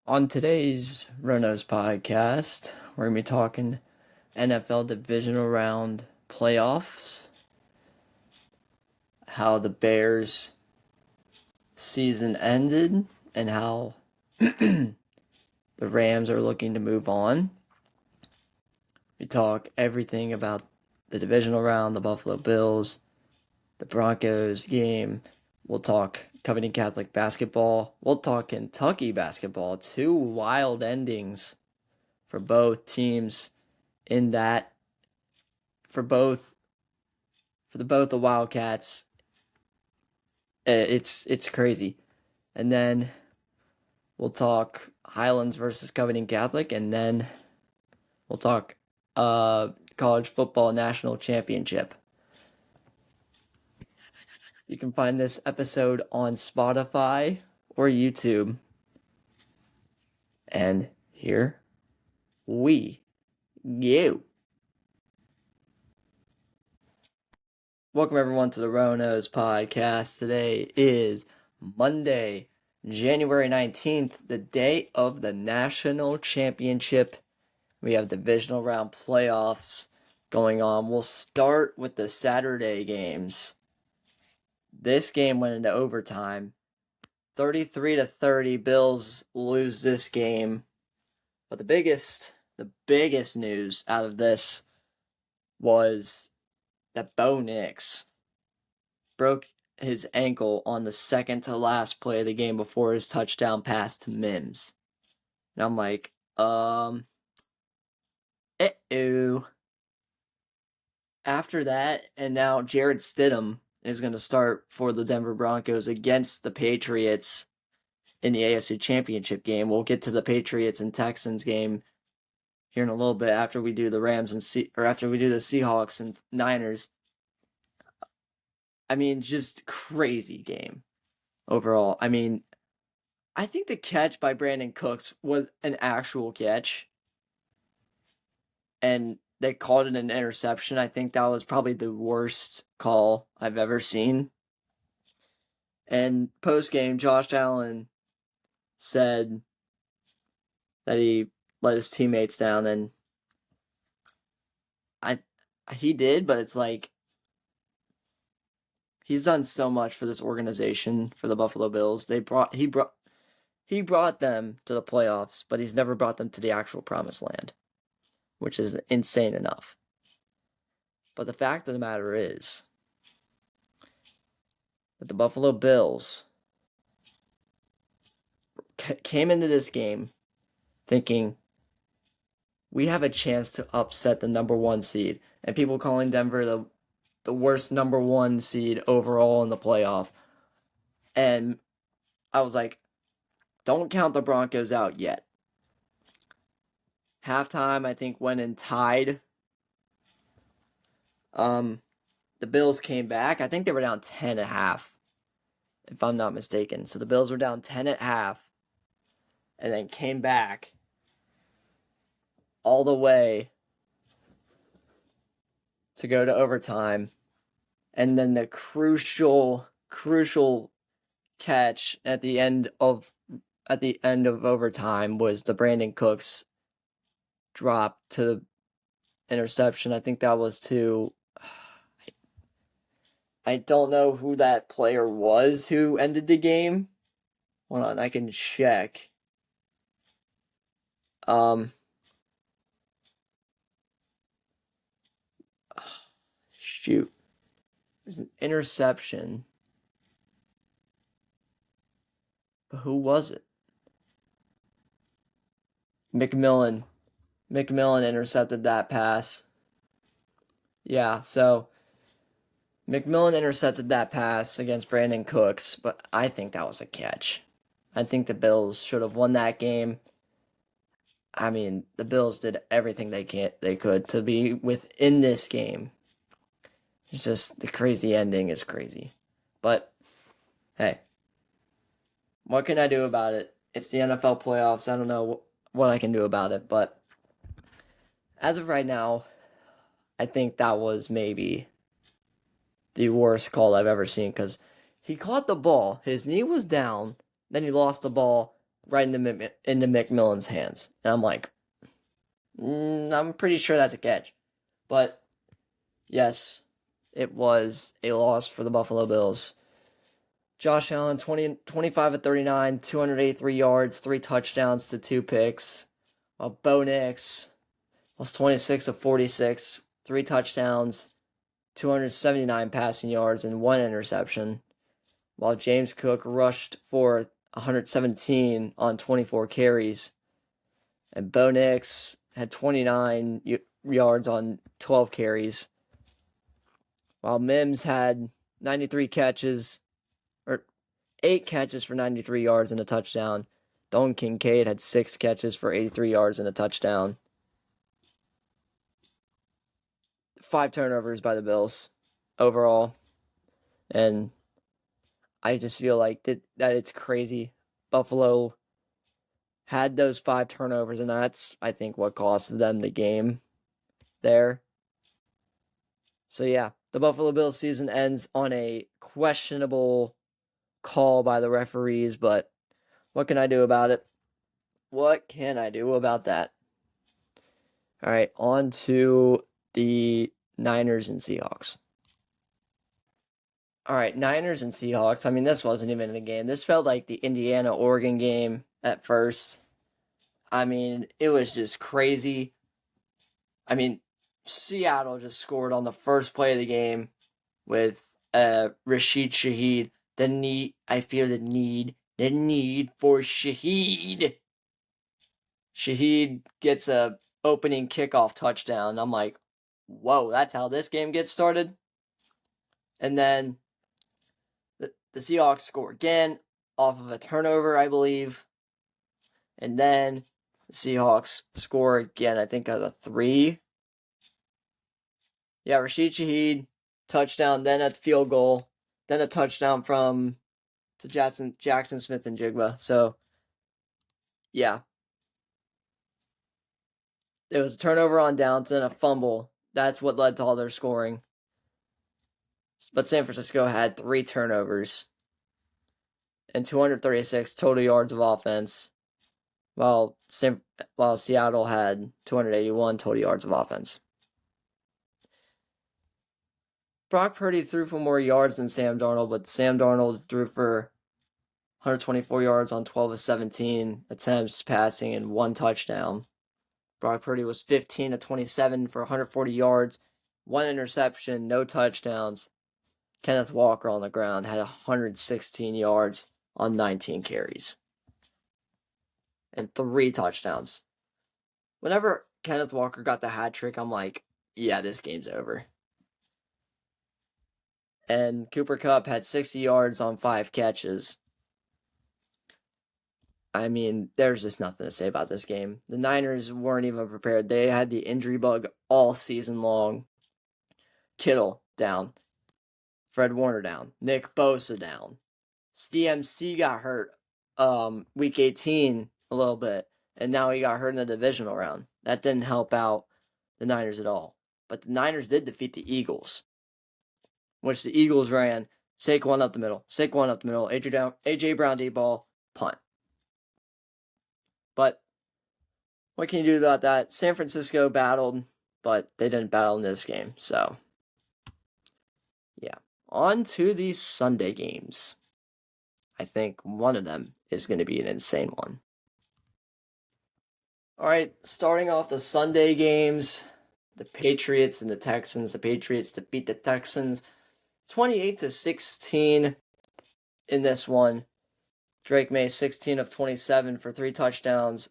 On today's Rono's podcast, we're going to be talking NFL Divisional Round playoffs, how the Bears season ended, and how the Rams are looking to move on. We talk everything about the Divisional Round, the Buffalo Bills, the Broncos game. We'll talk Covington Catholic basketball. We'll talk Kentucky basketball. Two wild endings for both teams in that for both the Wildcats. It's crazy. And then we'll talk Highlands versus Covington Catholic, and then we'll talk college football national championship. You can find this episode on Spotify or YouTube. And here we go. Welcome everyone to the Ronos podcast. Today is Monday, January 19th, the day of the national championship. We have divisional round playoffs going on. We'll start with the Saturday games. This game went into overtime. 33-30, Bills lose this game. But the biggest news out of this was that Bo Nix broke his ankle on the second to last play of the game before his touchdown pass to Mims. And I'm like, After that, and now Jared Stidham is going to start for the Denver Broncos against the Patriots in the AFC Championship game. We'll get to the Patriots and Texans game here in a little bit after we do the Rams and after we do the Seahawks and Niners. I mean, just crazy game overall. I mean, I think the catch by Brandon Cooks was an actual catch, and they called it an interception. I think that was probably the worst call I've ever seen. And post-game, Josh Allen said that he let his teammates down, and he did, but it's like he's done so much for this organization, for the Buffalo Bills. He brought them to the playoffs, but he's never brought them to the actual promised land, which is insane enough. But the fact of the matter is that the Buffalo Bills came into this game thinking we have a chance to upset the number one seed, and people calling Denver the worst number one seed overall in the playoff. And I was like, don't count the Broncos out yet. Halftime, I think, went and tied. The Bills came back. I think they were down 10 at half, if I'm not mistaken. So the Bills were down 10 at half and then came back all the way to go to overtime. And then the crucial catch at the end of overtime was the Brandon Cooks drop to the interception. I think that was to, I don't know who that player was who ended the game. Hold on, I can check. Shoot. It was an interception. But who was it? McMillan. McMillan intercepted that pass. Yeah, so McMillan intercepted that pass against Brandon Cooks, but I think that was a catch. I think the Bills should have won that game. I mean, the Bills did everything they could to be within this game. It's just the crazy ending is crazy. But hey, what can I do about it? It's the NFL playoffs. I don't know what I can do about it, but as of right now, I think that was maybe the worst call I've ever seen, because he caught the ball, his knee was down, then he lost the ball, right into McMillan's hands. And I'm like, I'm pretty sure that's a catch. But yes, it was a loss for the Buffalo Bills. Josh Allen, 25 of 39, 283 yards, 3 touchdowns to 2 picks. While Bo Nix was 26 of 46, 3 touchdowns, 279 passing yards, and 1 interception. While James Cook rushed for 117 on 24 carries. And Bo Nix had 29 yards on 12 carries. While Mims had 93 catches, or 8 catches for 93 yards and a touchdown. Dalton Kincaid had 6 catches for 83 yards and a touchdown. 5 turnovers by the Bills overall. And I just feel like that it's crazy. Buffalo had those 5 turnovers, and that's, I think, what cost them the game there. So, yeah, the Buffalo Bills season ends on a questionable call by the referees, but what can I do about it? What can I do about that? All right, on to the Niners and Seahawks. All right, Niners and Seahawks. I mean, this wasn't even a game. This felt like the Indiana-Oregon game at first. I mean, it was just crazy. I mean, Seattle just scored on the first play of the game with Rashid Shaheed. I feel the need for Shaheed. Shaheed gets a opening kickoff touchdown. I'm like, whoa, that's how this game gets started. And then the Seahawks score again off of a turnover, I believe. And then the Seahawks score again, I think, out of 3. Yeah, Rashid Shaheed, touchdown, then a field goal, then a touchdown to Jackson Smith and Jigba. So, yeah. It was a turnover on downs and a fumble. That's what led to all their scoring. But San Francisco had 3 turnovers and 236 total yards of offense, while Seattle had 281 total yards of offense. Brock Purdy threw for more yards than Sam Darnold, but Sam Darnold threw for 124 yards on 12 of 17 attempts passing and 1 touchdown. Brock Purdy was 15 of 27 for 140 yards, 1 interception, no touchdowns. Kenneth Walker on the ground had 116 yards on 19 carries and 3 touchdowns. Whenever Kenneth Walker got the hat trick, I'm like, yeah, this game's over. And Cooper Kupp had 60 yards on 5 catches. I mean, there's just nothing to say about this game. The Niners weren't even prepared. They had the injury bug all season long. Kittle down. Fred Warner down. Nick Bosa down. CMC got hurt week 18 a little bit, and now he got hurt in the divisional round. That didn't help out the Niners at all. But the Niners did defeat the Eagles, which the Eagles ran Saquon up the middle, AJ Brown deep ball, punt. But what can you do about that? San Francisco battled, but they didn't battle in this game. So, yeah. On to these Sunday games. I think one of them is going to be an insane one. All right, starting off the Sunday games, the Patriots and the Texans. The Patriots defeat the Texans 28-16 in this one. Drake May 16 of 27 for 3 touchdowns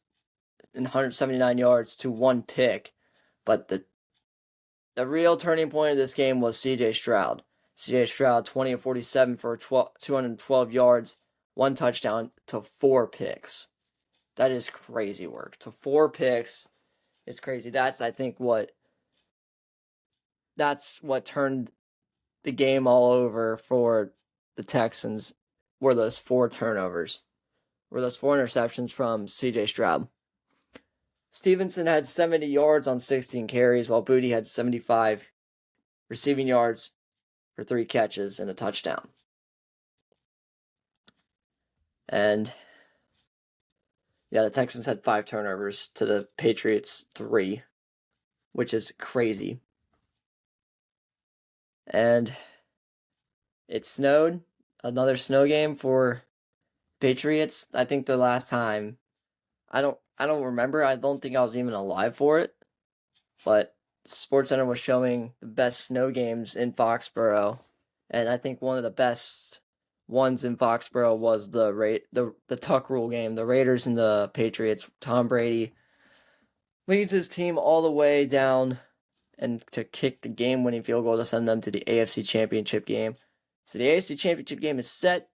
and 179 yards to 1 pick. But the real turning point of this game was C.J. Stroud. C.J. Stroud 20 of 47 for 212 yards, 1 touchdown to 4 picks. That is crazy work. To 4 picks is crazy. That's, I think, what turned the game all over for the Texans were those 4 turnovers. Were those 4 interceptions from C.J. Stroud. Stevenson had 70 yards on 16 carries, while Booty had 75 receiving yards for 3 catches and a touchdown. And Yeah, the Texans had 5 turnovers to the Patriots 3, which is crazy. And it snowed. Another snow game for Patriots. I think the last time I don't remember. I don't think I was even alive for it. But SportsCenter was showing the best snow games in Foxborough, and I think one of the best ones in Foxborough was the Tuck Rule game. The Raiders and the Patriots. Tom Brady leads his team all the way down and to kick the game-winning field goal to send them to the AFC Championship game. So the AFC Championship game is set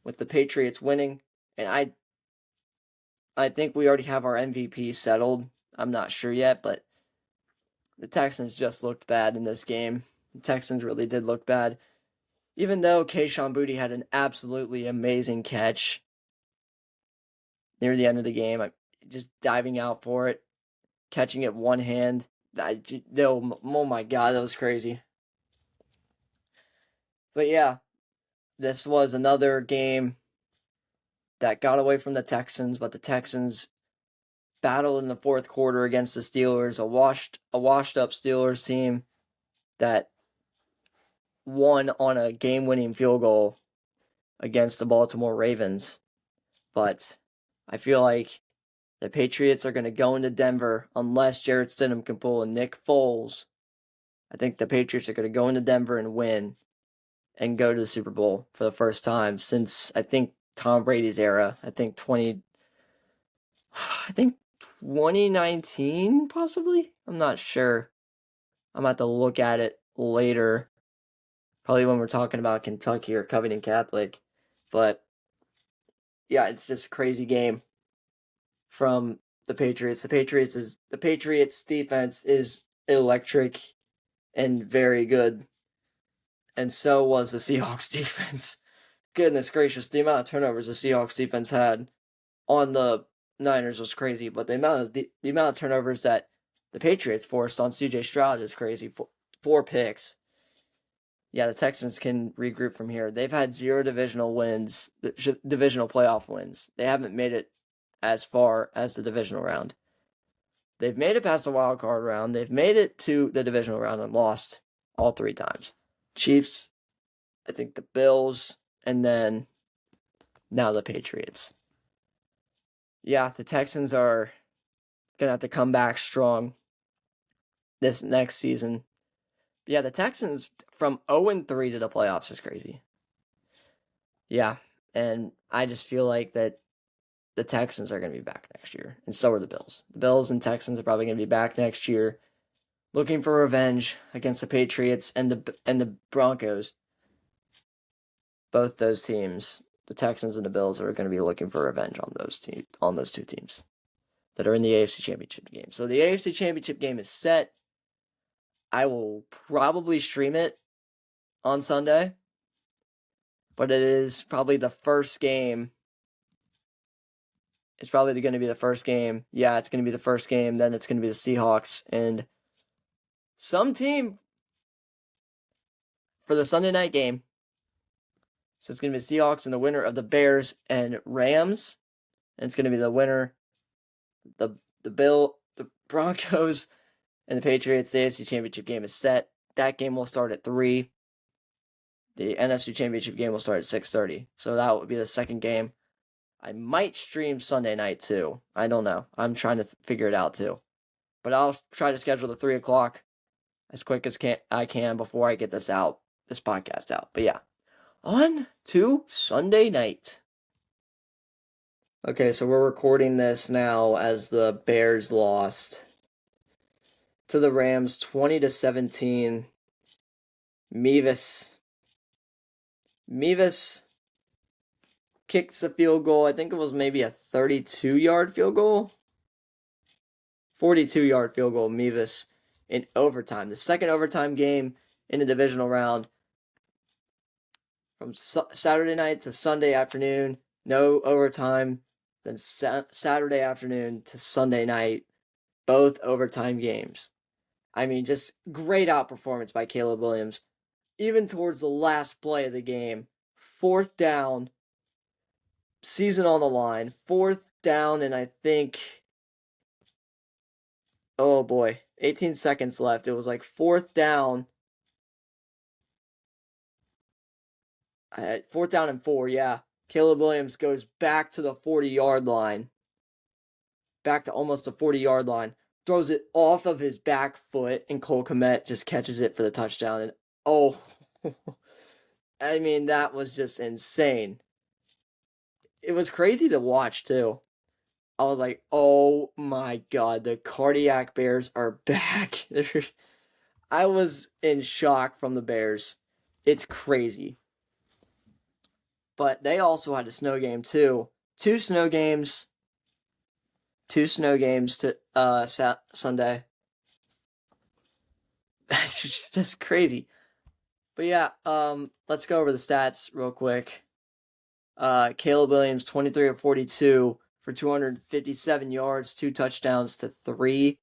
with the Patriots winning, and I think we already have our MVP settled. I'm not sure yet, but the Texans just looked bad in this game. The Texans really did look bad. Even though Kayshon Boutte had an absolutely amazing catch near the end of the game, just diving out for it, catching it one hand. Oh my God, that was crazy. But yeah, this was another game that got away from the Texans, but the Texans battled in the fourth quarter against the Steelers, a washed up Steelers team that won on a game-winning field goal against the Baltimore Ravens. But I feel like the Patriots are going to go into Denver unless Jarrett Stidham can pull a Nick Foles. I think the Patriots are going to go into Denver and win and go to the Super Bowl for the first time since I think Tom Brady's era. I think 2019 possibly. I'm not sure. I'm about to look at it later. Probably when we're talking about Kentucky or Covington Catholic. But yeah, it's just a crazy game from the Patriots. The Patriots defense is electric and very good. And so was the Seahawks defense. Goodness gracious, the amount of turnovers the Seahawks defense had on the Niners was crazy, but the amount of turnovers that the Patriots forced on CJ Stroud is crazy. 4 picks. Yeah, the Texans can regroup from here. They've had 0 divisional wins, divisional playoff wins. They haven't made it as far as the divisional round. They've made it past the wild card round. They've made it to the divisional round and lost all 3 times. Chiefs, I think the Bills, and then now the Patriots. Yeah, the Texans are going to have to come back strong this next season. Yeah, the Texans from 0-3 to the playoffs is crazy. Yeah, and I just feel like that the Texans are going to be back next year, and so are the Bills. The Bills and Texans are probably going to be back next year, looking for revenge against the Patriots and the Broncos. Both those teams, the Texans and the Bills, are going to be looking for revenge on those 2 teams that are in the AFC Championship game. So the AFC Championship game is set. I will probably stream it on Sunday, but it is probably the first game. It's probably going to be the first game. Yeah, it's going to be the first game. Then it's going to be the Seahawks and some team for the Sunday night game. So it's going to be the Seahawks and the winner of the Bears and Rams. And it's going to be the winner, the Broncos and the Patriots. The AFC Championship game is set. That game will start at 3. The NFC Championship game will start at 6:30. So that would be the second game. I might stream Sunday night too. I don't know. I'm trying to figure it out too. But I'll try to schedule the 3 o'clock as quick as I can before I get this podcast out. But yeah, on to Sunday night. Okay, so we're recording this now as the Bears lost to the Rams 20-17. Mevis kicks the field goal. I think it was maybe a 32-yard field goal. 42-yard field goal, Mevis, in overtime. The second overtime game in the divisional round. From Saturday night to Sunday afternoon, no overtime. Then Saturday afternoon to Sunday night, both overtime games. I mean, just great outperformance by Caleb Williams. Even towards the last play of the game, 4th down, season on the line. 4th down, and I think, oh boy, 18 seconds left. It was like 4th down. 4th down and 4, yeah. Caleb Williams goes back to the 40-yard line. Back to almost the 40-yard line. Throws it off of his back foot, and Cole Kmet just catches it for the touchdown. And oh, I mean, that was just insane. It was crazy to watch, too. I was like, oh my God, the Cardiac Bears are back. I was in shock from the Bears. It's crazy. But they also had a snow game, too. Two snow games to Sunday. It's just crazy. But yeah, let's go over the stats real quick. Caleb Williams, 23 of 42 for 257 yards, 2 touchdowns to 3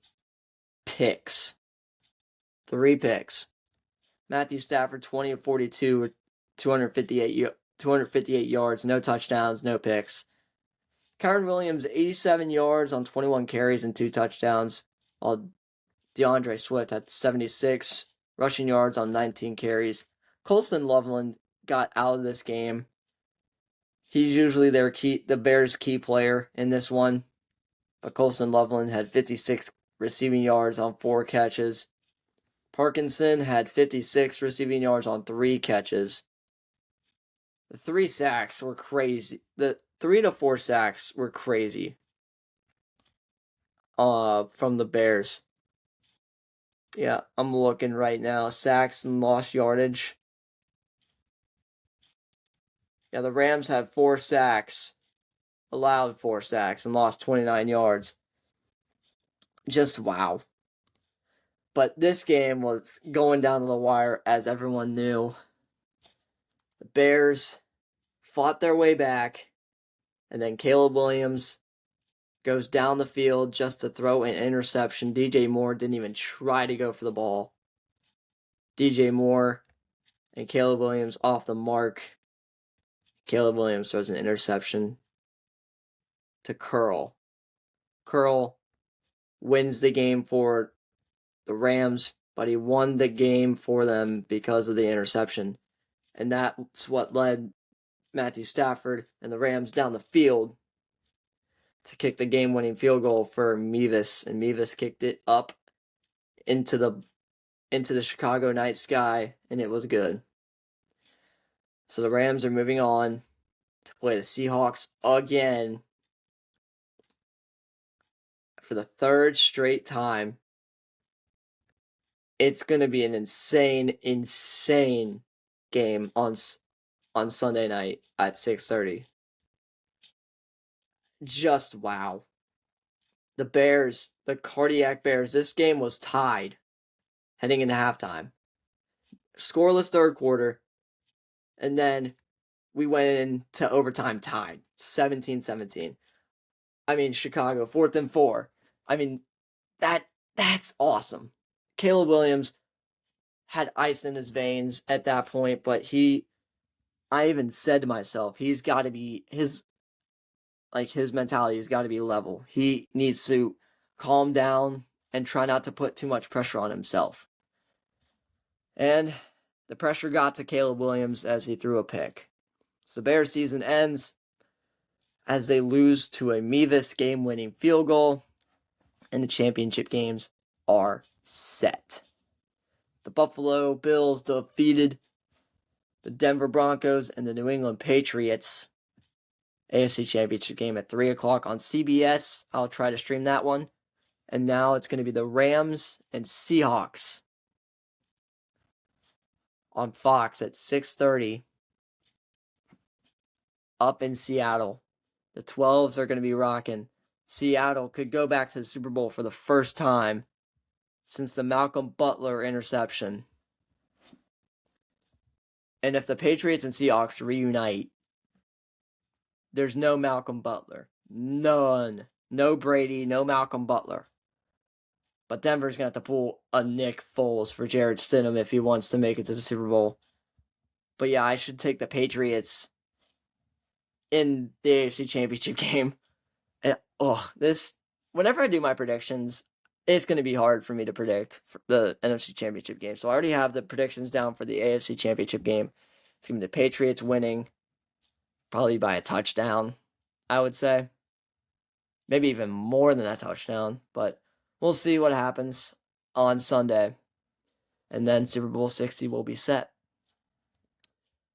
picks. 3 picks. Matthew Stafford, 20 of 42, 258 yards, no touchdowns, no picks. Kyron Williams, 87 yards on 21 carries and 2 touchdowns, while DeAndre Swift had 76 rushing yards on 19 carries. Colston Loveland got out of this game. He's usually the Bears' key player in this one, but Colston Loveland had 56 receiving yards on 4 catches. Parkinson had 56 receiving yards on 3 catches. The 3 sacks were crazy. The 3 to 4 sacks were crazy. From the Bears. Yeah, I'm looking right now. Sacks and lost yardage. Yeah, the Rams had 4 sacks. Allowed 4 sacks and lost 29 yards. Just wow. But this game was going down to the wire, as everyone knew. The Bears fought their way back, and then Caleb Williams goes down the field just to throw an interception. DJ Moore didn't even try to go for the ball. DJ Moore and Caleb Williams off the mark. Caleb Williams throws an interception to Curl. Curl wins the game for the Rams, but he won the game for them because of the interception. And that's what led Matthew Stafford and the Rams down the field to kick the game-winning field goal for Mevis. And Mevis kicked it up into the Chicago night sky, and it was good. So the Rams are moving on to play the Seahawks again for the 3rd straight time. It's going to be an insane game on Sunday night at 6:30. Just wow. The Bears, the Cardiac Bears, this game was tied heading into halftime. Scoreless 3rd quarter, and then we went into overtime tied, 17-17. I mean, Chicago, 4th and 4. I mean, that's awesome. Caleb Williams had ice in his veins at that point, but I even said to myself, he's got to be, his mentality has got to be level. He needs to calm down and try not to put too much pressure on himself. And the pressure got to Caleb Williams as he threw a pick. So the Bears season ends as they lose to a Mevis game-winning field goal, and the championship games are set. The Buffalo Bills defeated the Denver Broncos and the New England Patriots. AFC Championship game at 3 o'clock on CBS. I'll try to stream that one. And now it's going to be the Rams and Seahawks on Fox at 6:30 up in Seattle. The 12s are going to be rocking. Seattle could go back to the Super Bowl for the first time since the Malcolm Butler interception. And if the Patriots and Seahawks reunite, there's no Malcolm Butler. None. No Brady, no Malcolm Butler. But Denver's going to have to pull a Nick Foles for Jared Stidham if he wants to make it to the Super Bowl. But yeah, I should take the Patriots in the AFC Championship game. And whenever I do my predictions, it's going to be hard for me to predict for the NFC Championship game. So I already have the predictions down for the AFC Championship game. It's going to be the Patriots winning, probably by a touchdown, I would say. Maybe even more than a touchdown, but we'll see what happens on Sunday. And then Super Bowl 60 will be set.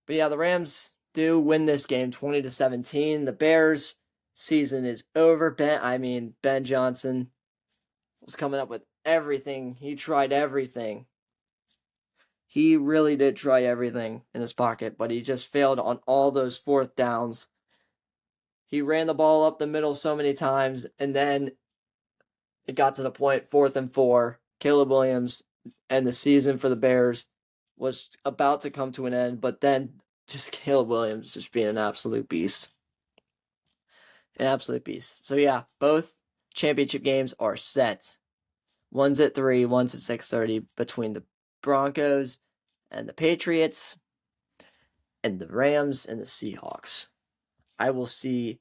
But yeah, the Rams do win this game 20-17. The Bears' season is over. Ben Johnson was coming up with everything. He tried everything. He really did try everything in his pocket, but he just failed on all those fourth downs. He ran the ball up the middle so many times, and then it got to the point, 4th and 4. Caleb Williams and the season for the Bears was about to come to an end, but then just Caleb Williams just being an absolute beast. An absolute beast. So yeah, both championship games are set. One's at 3, one's at 6:30 between the Broncos and the Patriots and the Rams and the Seahawks. I will see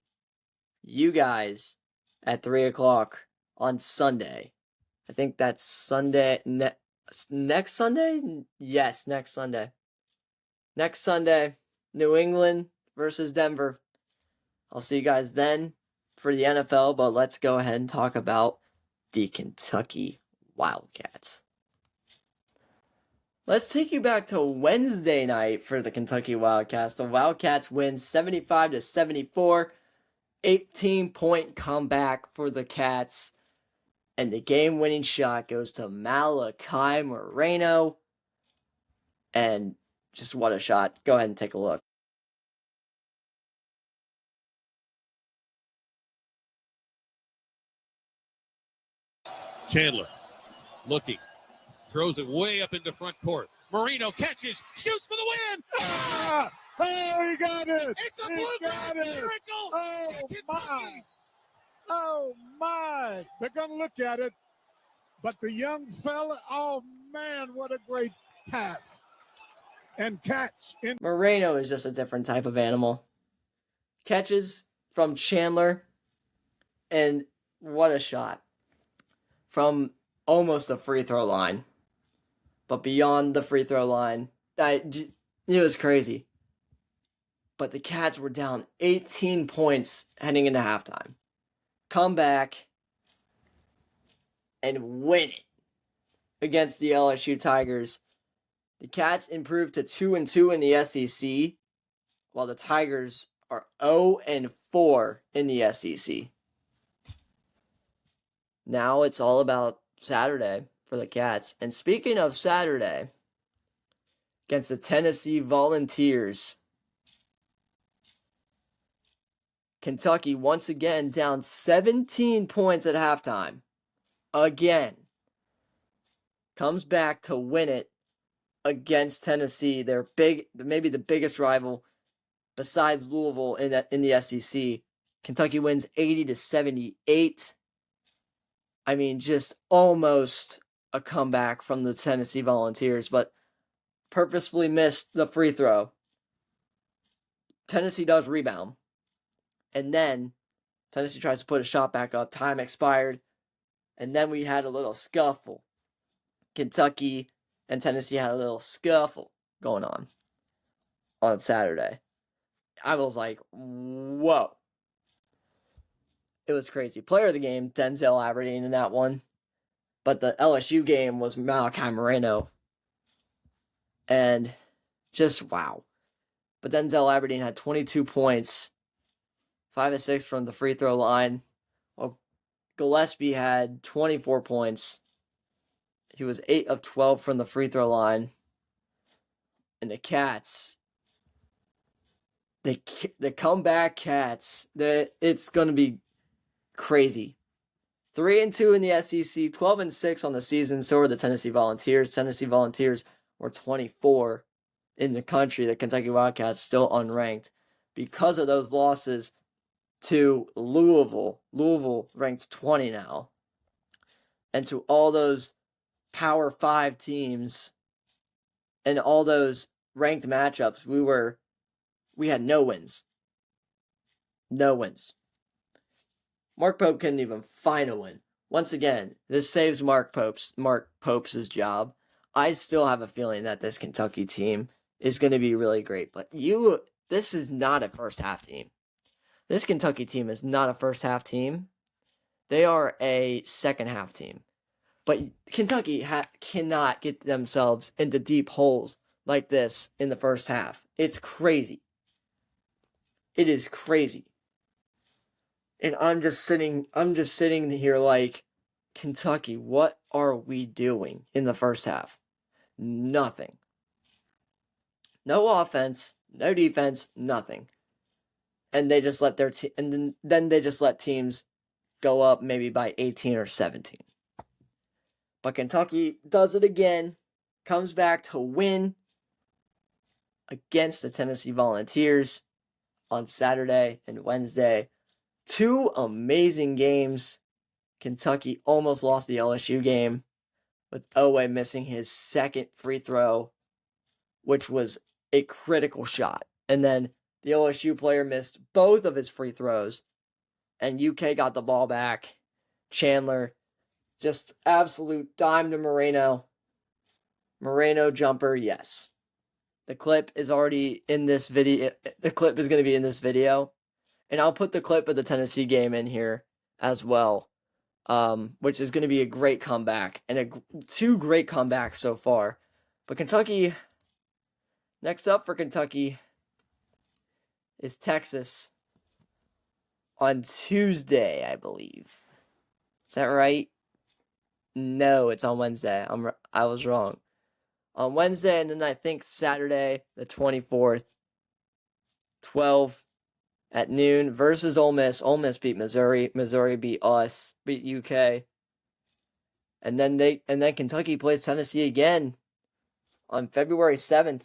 you guys at 3 o'clock on Sunday. I think that's Sunday. Next Sunday? Yes, next Sunday. Next Sunday, New England versus Denver. I'll see you guys then for the NFL, but let's go ahead and talk about the Kentucky Wildcats. Let's take you back to Wednesday night for the Kentucky Wildcats. The Wildcats win 75-74. 18-point comeback for the Cats. And the game-winning shot goes to Malachi Moreno. And just what a shot. Go ahead and take a look. Chandler looking. Throws it way up into front court. Moreno catches. Shoots for the win. Ah! Oh, he got it. It's a bluegrass miracle. Oh, my. Oh, my. They're going to look at it. But the young fella, oh, man, what a great pass and catch. Moreno is just a different type of animal. Catches from Chandler, and what a shot. From almost the free throw line. But beyond the free throw line, it was crazy. But the Cats were down 18 points heading into halftime. Come back and win it against the LSU Tigers. The Cats improved to 2-2 in the SEC, while the Tigers are 0-4 in the SEC. Now it's all about Saturday for the Cats. And speaking of Saturday, against the Tennessee Volunteers, Kentucky once again down 17 points at halftime. Again. Comes back to win it against Tennessee. They're big, maybe the biggest rival besides Louisville in the SEC. Kentucky wins 80-78. I mean, just almost a comeback from the Tennessee Volunteers, but purposefully missed the free throw. Tennessee does rebound. And then Tennessee tries to put a shot back up. Time expired. And then we had a little scuffle. Kentucky and Tennessee had a little scuffle going on Saturday. I was like, whoa. It was crazy. Player of the game, Denzel Aberdeen in that one. But the LSU game was Malachi Moreno. And just wow. But Denzel Aberdeen had 22 points. 5 of 6 from the free throw line. Well, Gillespie had 24 points. He was 8 of 12 from the free throw line. And the Cats, the comeback Cats, it's going to be crazy. 3-2 in the SEC, 12-6 on the season. So are the Tennessee Volunteers. Tennessee Volunteers were 24 in the country. The Kentucky Wildcats still unranked because of those losses to Louisville. Louisville ranked 20 now. And to all those Power 5 teams and all those ranked matchups, we had no wins. No wins. Mark Pope couldn't even find a win. Once again, this saves Mark Pope's job. I still have a feeling that this Kentucky team is going to be really great. But this is not a first half team. This Kentucky team is not a first half team. They are a second half team. But Kentucky cannot get themselves into deep holes like this in the first half. It's crazy. It is crazy. And I'm just sitting here like, Kentucky, what are we doing in the first half? Nothing. No offense, no defense, nothing. And they just let then they just let teams go up maybe by 18 or 17. But Kentucky does it again, comes back to win against the Tennessee Volunteers on Saturday and Wednesday. 2 amazing games. Kentucky almost lost the LSU game with Owe missing his second free throw, which was a critical shot. And then the LSU player missed both of his free throws, and UK got the ball back. Chandler, just absolute dime to Moreno. Moreno jumper, yes. The clip is already in this video. The clip is going to be in this video. And I'll put the clip of the Tennessee game in here as well, which is going to be a great comeback. And 2 great comebacks so far. But Kentucky, next up for Kentucky is Texas on Tuesday, I believe. Is that right? No, it's on Wednesday. I was wrong. On Wednesday, and then I think Saturday, the 24th, 12 at noon versus Ole Miss. Ole Miss beat Missouri. Missouri beat UK. And then Kentucky plays Tennessee again on February 7th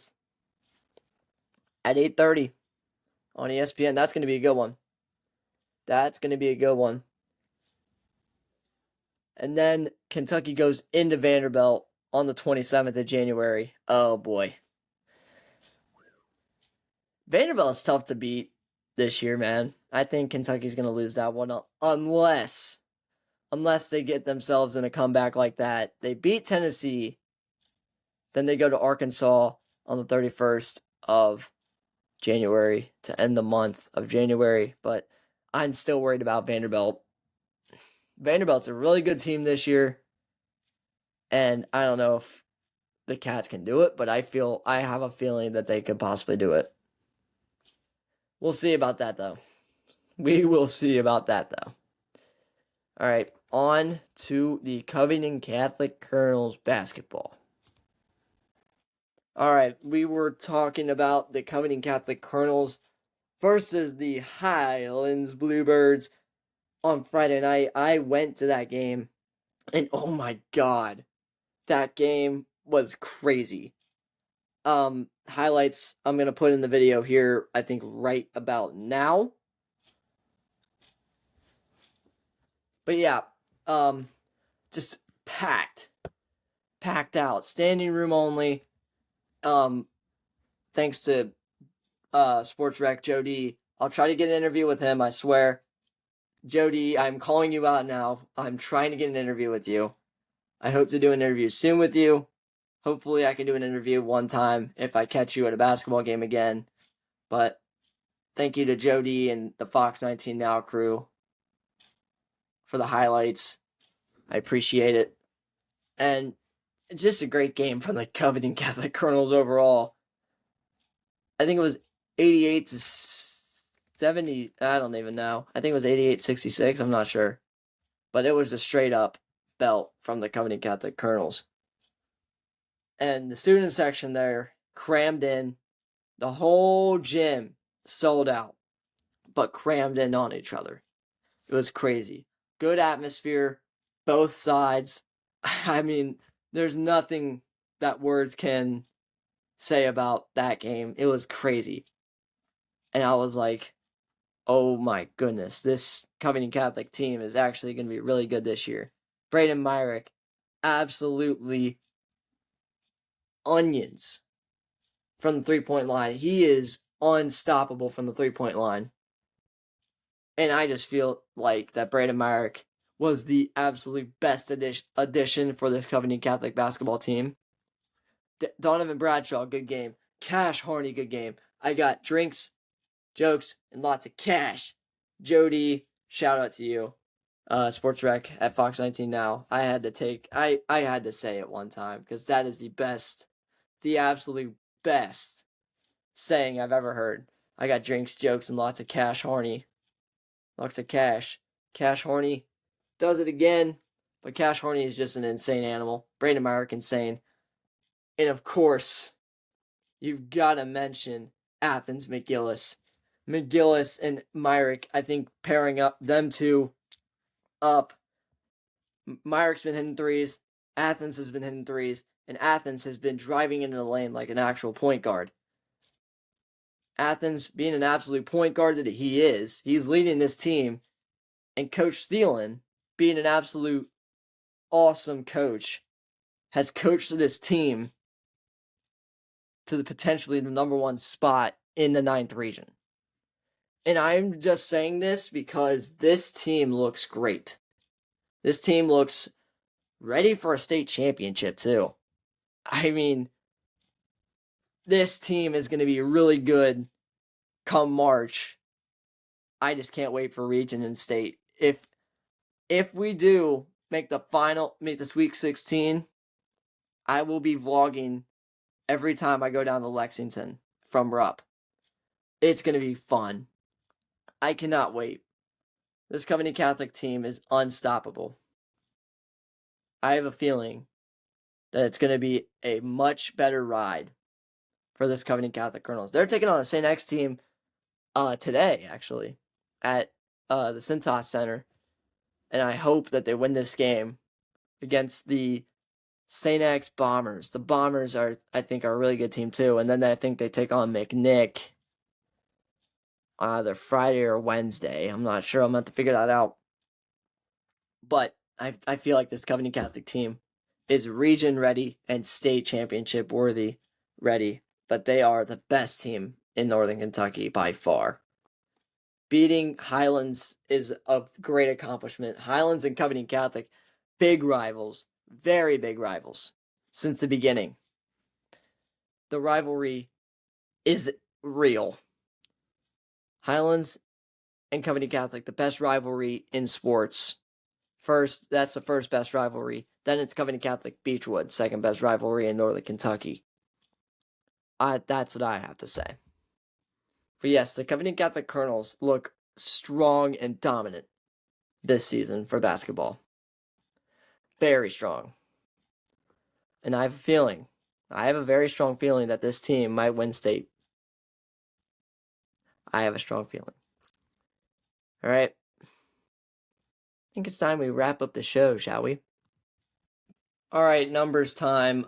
at 8:30 on ESPN. That's going to be a good one. And then Kentucky goes into Vanderbilt on the 27th of January. Oh boy. Vanderbilt's tough to beat this year, man. I think Kentucky's going to lose that one unless they get themselves in a comeback like that. They beat Tennessee, then they go to Arkansas on the 31st of January to end the month of January, but I'm still worried about Vanderbilt. Vanderbilt's a really good team this year, and I don't know if the Cats can do it, but I have a feeling that they could possibly do it. We'll see about that, though. We will see about that, though. All right, on to the Covington Catholic Colonels basketball. All right, we were talking about the Covington Catholic Colonels versus the Highlands Bluebirds on Friday night. I went to that game, and oh my God, that game was crazy. Highlights I'm going to put in the video here, I think right about now. But yeah, just packed out, standing room only. Thanks to Sports Rec Joe D. I'll try to get an interview with him, I swear. Joe D, I'm calling you out now. I'm trying to get an interview with you. I hope to do an interview soon with you. Hopefully I can do an interview one time if I catch you at a basketball game again. But thank you to Joe D and the Fox 19 Now crew for the highlights. I appreciate it. And it's just a great game from the Covington Catholic Colonels overall. I think it was 88 to 70. I don't even know. I think it was 88-66. I'm not sure. But it was a straight up belt from the Covington Catholic Colonels. And the student section there crammed in. The whole gym sold out, but crammed in on each other. It was crazy. Good atmosphere, both sides. I mean, there's nothing that words can say about that game. It was crazy. And I was like, oh my goodness, this Covington Catholic team is actually going to be really good this year. Braden Myrick, absolutely onions from the 3-point line. He is unstoppable from the 3-point line. And I just feel like that Braden Myrick was the absolute best addition for this Covington Catholic basketball team. Donovan Bradshaw, good game. Cash Horney, good game. I got drinks, jokes, and lots of cash. Jody, shout out to you. Sports Rec at Fox 19 now. I had to say it one time because that is the absolute best saying I've ever heard. I got drinks, jokes, and lots of cash horny. Lots of cash. Cash horny does it again, but Cash Horney is just an insane animal. Brandon Myrick, insane. And of course, you've got to mention Athens McGillis. McGillis and Myrick, I think pairing up them two up. Myrick's been hitting threes. Athens has been hitting threes. And Athens has been driving into the lane like an actual point guard. Athens, being an absolute point guard that he is, he's leading this team. And Coach Thielen, being an absolute awesome coach, has coached this team to the potentially the number one spot in the 9th region. And I'm just saying this because this team looks great. This team looks ready for a state championship, too. I mean, this team is going to be really good come March. I just can't wait for region and state. If we do make the Sweet 16, I will be vlogging every time I go down to Lexington from Rupp. It's going to be fun. I cannot wait. This Covington Catholic team is unstoppable. I have a feeling that it's going to be a much better ride for this Covington Catholic Colonels. They're taking on a St. X team today, actually, at the Cintas Center. And I hope that they win this game against the St. X Bombers. The Bombers I think, are a really good team too. And then I think they take on McNick on either Friday or Wednesday. I'm not sure. I'm going to have to figure that out. But I feel like this Covington Catholic team is region ready and state championship worthy ready. But they are the best team in Northern Kentucky by far. Beating Highlands is a great accomplishment. Highlands and Covington Catholic, big rivals, very big rivals since the beginning. The rivalry is real. Highlands and Covington Catholic, the best rivalry in sports. That's the first best rivalry. Then it's Covington Catholic Beechwood, second best rivalry in Northern Kentucky. That's what I have to say. But yes, the Covington Catholic Colonels look strong and dominant this season for basketball. Very strong. And I have a very strong feeling that this team might win state. I have a strong feeling. All right. I think it's time we wrap up the show, shall we? All right, numbers time.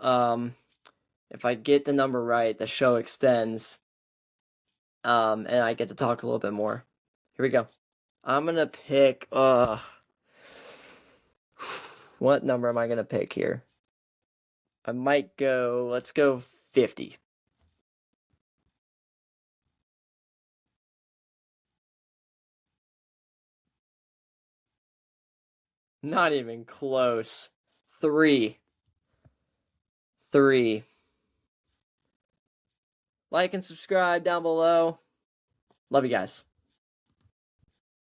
If I get the number right, the show extends. And I get to talk a little bit more. Here we go. I'm gonna pick what number am I gonna pick here? Let's go 50. Not even close. 3. Like and subscribe down below. Love you guys.